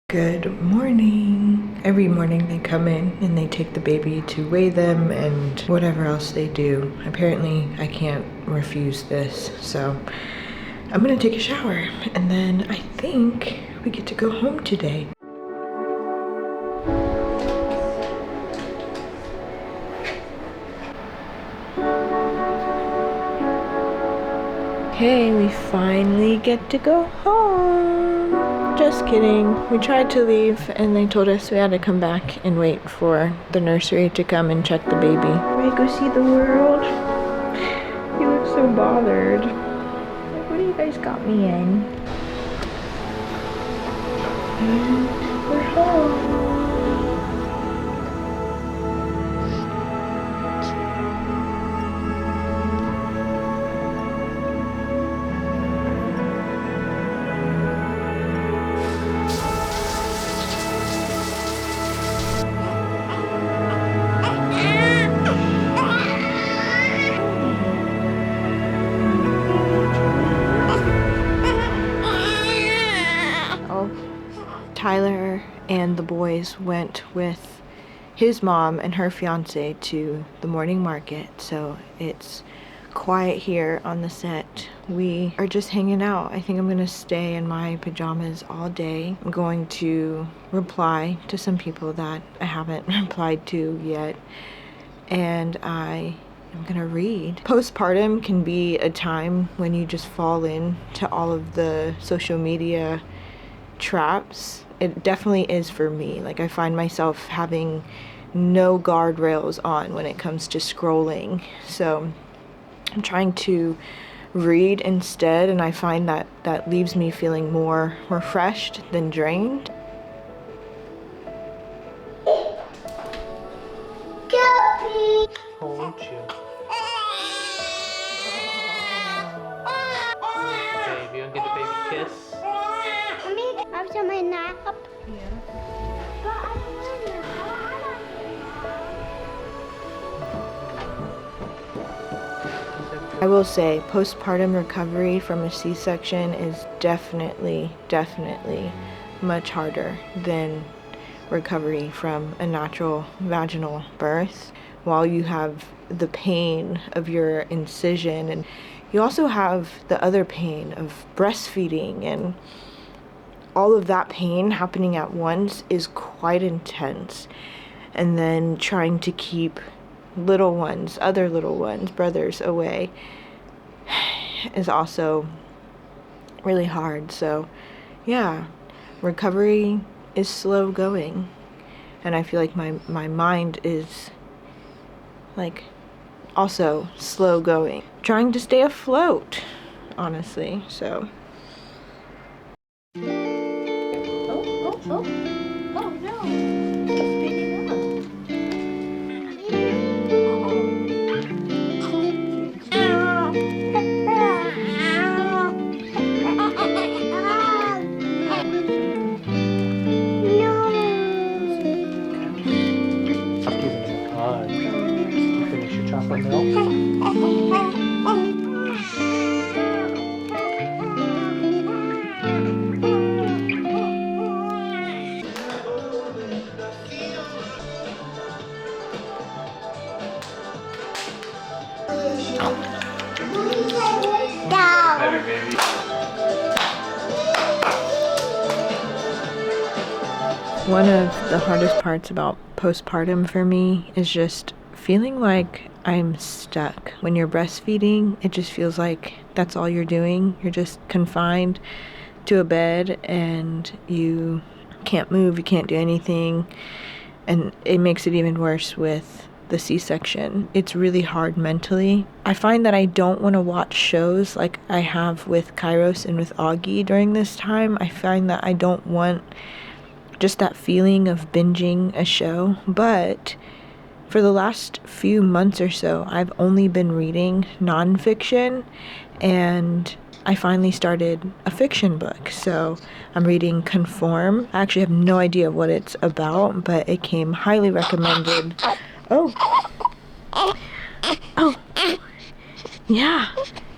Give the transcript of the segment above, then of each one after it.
Good morning. Every morning they come in and they take the baby to weigh them and whatever else they do. Apparently I can't refuse this, so I'm gonna take a shower and then I think we get to go home today. Okay, we finally get to go home. Just kidding. We tried to leave and they told us we had to come back and wait for the nursery to come and check the baby. Ready to go see the world? You look so bothered. Like, what do you guys got me in? And we're home. Tyler and the boys went with his mom and her fiance to the morning market, so it's quiet here on the set. We are just hanging out. I think I'm gonna stay in my pajamas all day. I'm going to reply to some people that I haven't replied to yet, and I'm gonna read. Postpartum can be a time when you just fall into all of the social media traps. It definitely is for me. Like, I find myself having no guardrails on when it comes to scrolling. So I'm trying to read instead, and I find that that leaves me feeling more refreshed than drained. Hold you. Baby, you want to get the baby kiss? Mommy, after my nap. I will say postpartum recovery from a C-section is definitely much harder than recovery from a natural vaginal birth. While you have the pain of your incision, and you also have the other pain of breastfeeding, and all of that pain happening at once is quite intense. And then trying to keep little ones, other little ones, brothers away is also really hard. So yeah, recovery is slow going, and I feel like my mind is like also slow going, trying to stay afloat, honestly. So Oh no. Speeding up. Stop giving him a hug. You finish your chocolate milk? Better, baby. one of the hardest parts about postpartum for me is just feeling like I'm stuck. When you're breastfeeding, it just feels like that's all you're doing. You're just confined to a bed and you can't move, you can't do anything. And it makes it even worse with the C-section. It's really hard mentally. I find that I don't want to watch shows like I have with Kairos and with Auggie during this time. I find that I don't want just that feeling of binging a show. But for the last few months or so, I've only been reading nonfiction, and I finally started a fiction book. So I'm reading Conform. I actually have no idea what it's about, but it came highly recommended. Oh, yeah.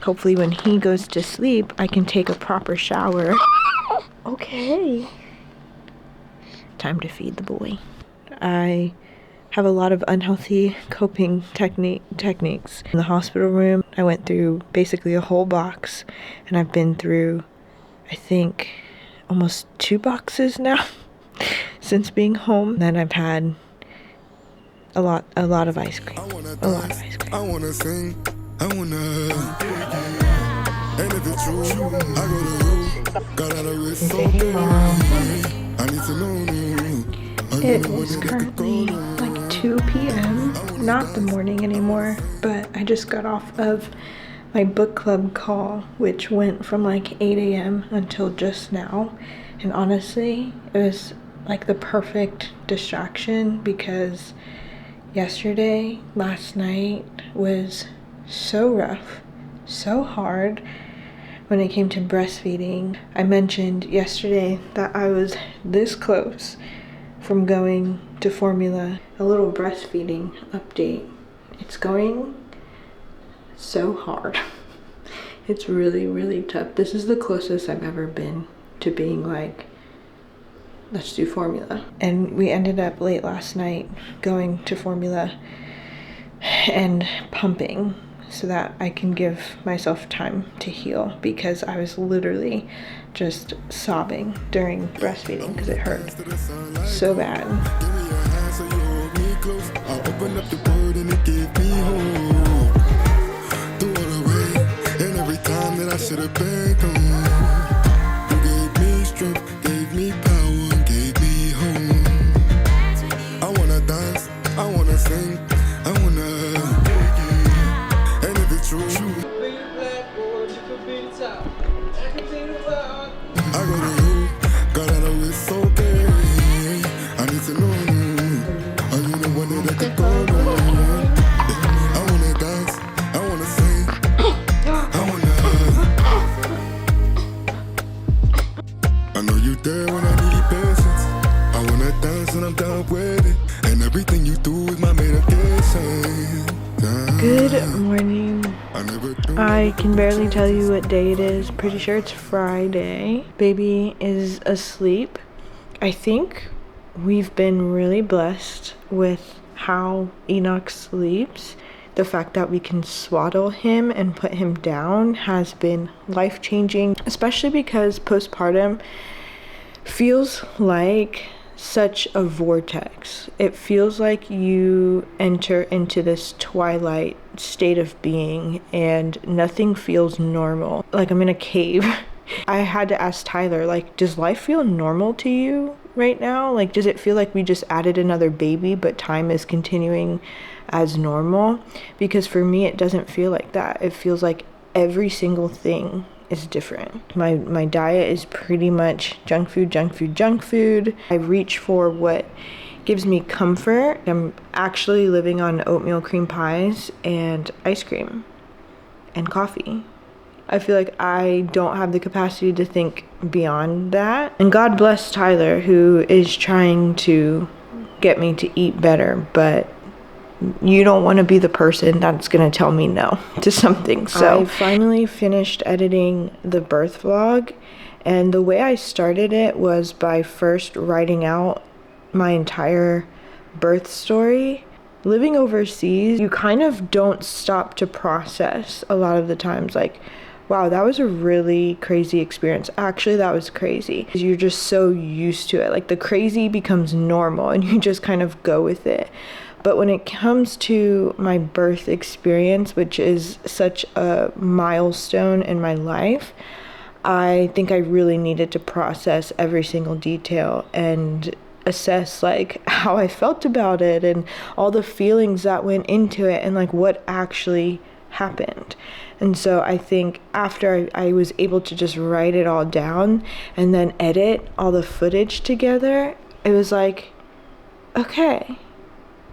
Hopefully when he goes to sleep, I can take a proper shower. Okay. time to feed the boy. I have a lot of unhealthy coping techniques. In the hospital room, I went through basically a whole box, and I've been through, I think, almost 2 boxes now since being home. Then I've had a lot of ice cream. A lot of ice cream. I wanna sing, I wanna. And if it's true, I go to you. Got out of it so good. I need to know. It is currently like 2 p.m. Not the morning anymore, but I just got off of my book club call, which went from like 8 a.m. until just now. And honestly, it was like the perfect distraction because last night was so rough, so hard when it came to breastfeeding. I mentioned yesterday that I was this close from going to formula. A little breastfeeding update. It's going so hard. It's really, really tough. This is the closest I've ever been to being like, let's do formula. And we ended up late last night going to formula and pumping so that I can give myself time to heal, because I was literally just sobbing during breastfeeding because it hurt so bad. I opened up the word and it gave me hope. Threw it away, and every time that I should have been gone, you gave me strength, gave me power, and gave me home. I wanna dance, I wanna sing, I wanna. And if it's true, I go to you, got out of it so good. I need to know. Are you the one that I could go on? I wanna dance, I wanna sing, I wanna. I know you there when I need patience. I wanna dance and I'm down with it. And everything you do is my medication. Good morning. I can barely tell you what day it is. Pretty sure it's Friday. Baby is asleep. I think we've been really blessed with how Enoch sleeps. The fact that we can swaddle him and put him down has been life-changing, especially because postpartum feels like such a vortex. It feels like you enter into this twilight state of being and nothing feels normal. Like I'm in a cave. I had to ask Tyler, like, does life feel normal to you right now? Like, does it feel like we just added another baby but time is continuing as normal? Because for me, it doesn't feel like that. It feels like every single thing is different. My diet is pretty much junk food. I reach for what gives me comfort. I'm actually living on oatmeal cream pies and ice cream and coffee. I feel like I don't have the capacity to think beyond that. And God bless Tyler, who is trying to get me to eat better, but you don't want to be the person that's going to tell me no to something. So I finally finished editing the birth vlog, and the way I started it was by first writing out my entire birth story. Living overseas, you kind of don't stop to process a lot of the times, like, wow, that was a really crazy experience. Actually, that was crazy. You're just so used to it. Like, the crazy becomes normal and you just kind of go with it. But when it comes to my birth experience, which is such a milestone in my life, I think I really needed to process every single detail and assess like how I felt about it and all the feelings that went into it and like what actually happened. And so I think after I was able to just write it all down and then edit all the footage together, it was like, okay,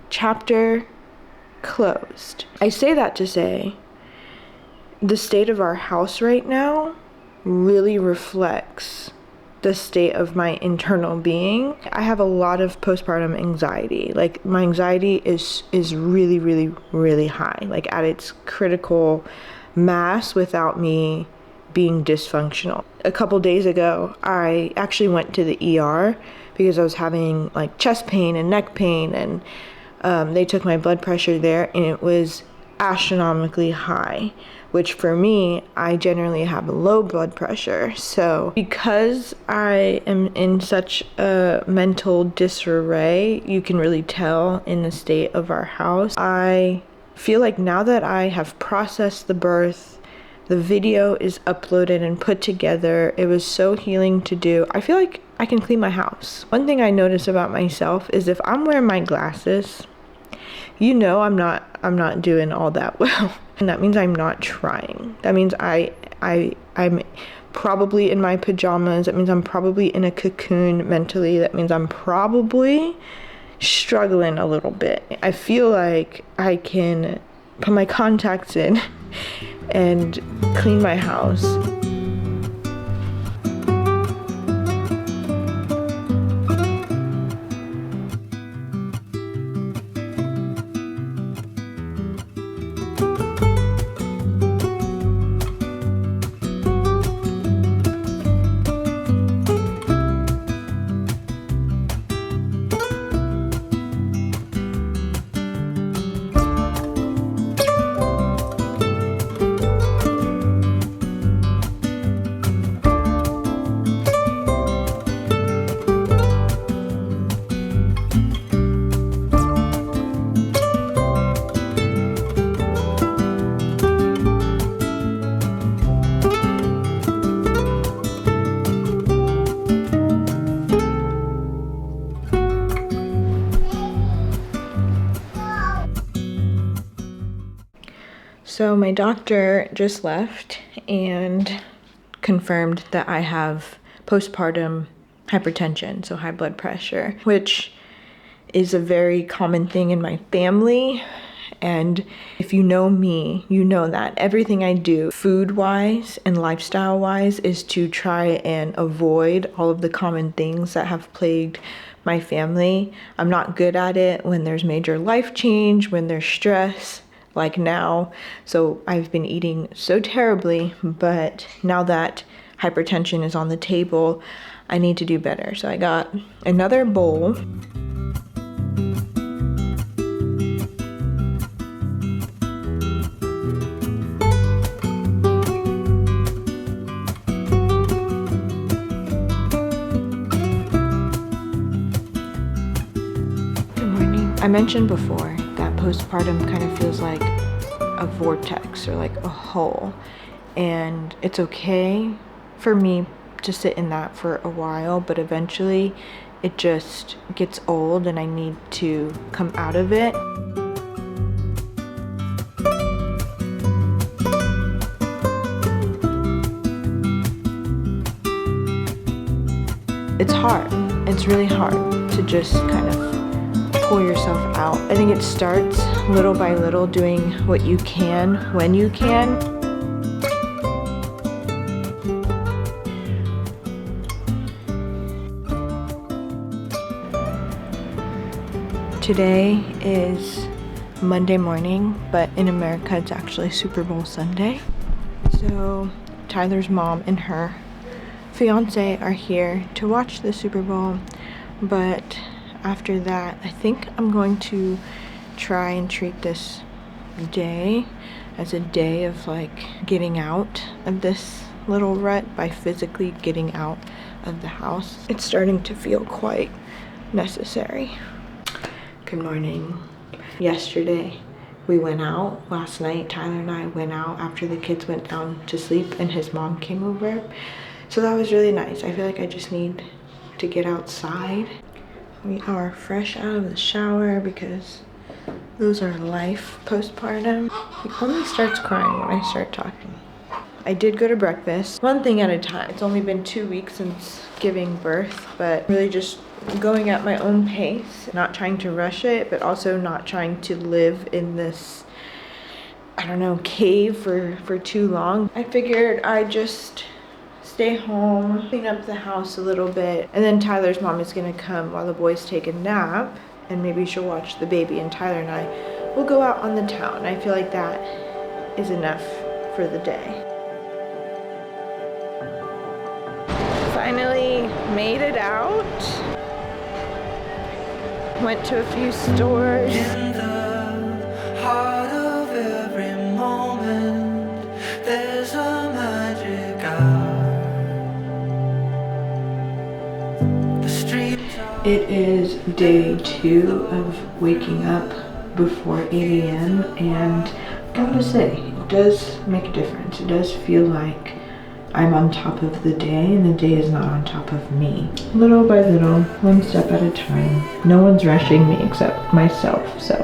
chapter closed. I say that to say the state of our house right now really reflects the state of my internal being. I have a lot of postpartum anxiety. Like, my anxiety is really, really, really high, like at its critical mass without me being dysfunctional. A couple days ago, I actually went to the ER because I was having like chest pain and neck pain, and they took my blood pressure there and it was astronomically high, which for me, I generally have low blood pressure. So because I am in such a mental disarray, you can really tell in the state of our house. I feel like now that I have processed the birth, the video is uploaded and put together, it was so healing to do. I feel like I can clean my house. One thing I notice about myself is if I'm wearing my glasses, you know I'm not doing all that well. And that means I'm not trying. That means I'm probably in my pajamas. That means I'm probably in a cocoon mentally. That means I'm probably struggling a little bit. I feel like I can put my contacts in and clean my house. So my doctor just left and confirmed that I have postpartum hypertension, so high blood pressure, which is a very common thing in my family. And if you know me, you know that everything I do food-wise and lifestyle-wise is to try and avoid all of the common things that have plagued my family. I'm not good at it when there's major life change, when there's stress, like now. So I've been eating so terribly, but now that hypertension is on the table, I need to do better. So I got another bowl. Good morning. I mentioned before that postpartum kind of feels like a vortex or like a hole, and it's okay for me to sit in that for a while, but eventually it just gets old and I need to come out of it. It's hard. It's really hard to just kind of pull yourself out. I think it starts little by little, doing what you can when you can. Today is Monday morning, but in America it's actually Super Bowl Sunday. So Tyler's mom and her fiance are here to watch the Super Bowl, but after that, I think I'm going to try and treat this day as a day of like getting out of this little rut by physically getting out of the house. It's starting to feel quite necessary. Good morning. Yesterday we went out. Last night Tyler and I went out after the kids went down to sleep and his mom came over. So that was really nice. I feel like I just need to get outside. We are fresh out of the shower because those are life postpartum. He only starts crying when I start talking. I did go to breakfast, one thing at a time. It's only been 2 weeks since giving birth, but really just going at my own pace, not trying to rush it, but also not trying to live in this, I don't know, cave for too long. I figured I'd just stay home, clean up the house a little bit, and then Tyler's mom is gonna come while the boys take a nap, and maybe she'll watch the baby, and Tyler and I will go out on the town. I feel like that is enough for the day. Finally made it out. Went to a few stores. In the heart of every moment, there's a magic hour. The streets are It is day 2 of waking up before 8 a.m. and I gotta say, it does make a difference. It does feel like I'm on top of the day and the day is not on top of me. Little by little, one step at a time. No one's rushing me except myself, so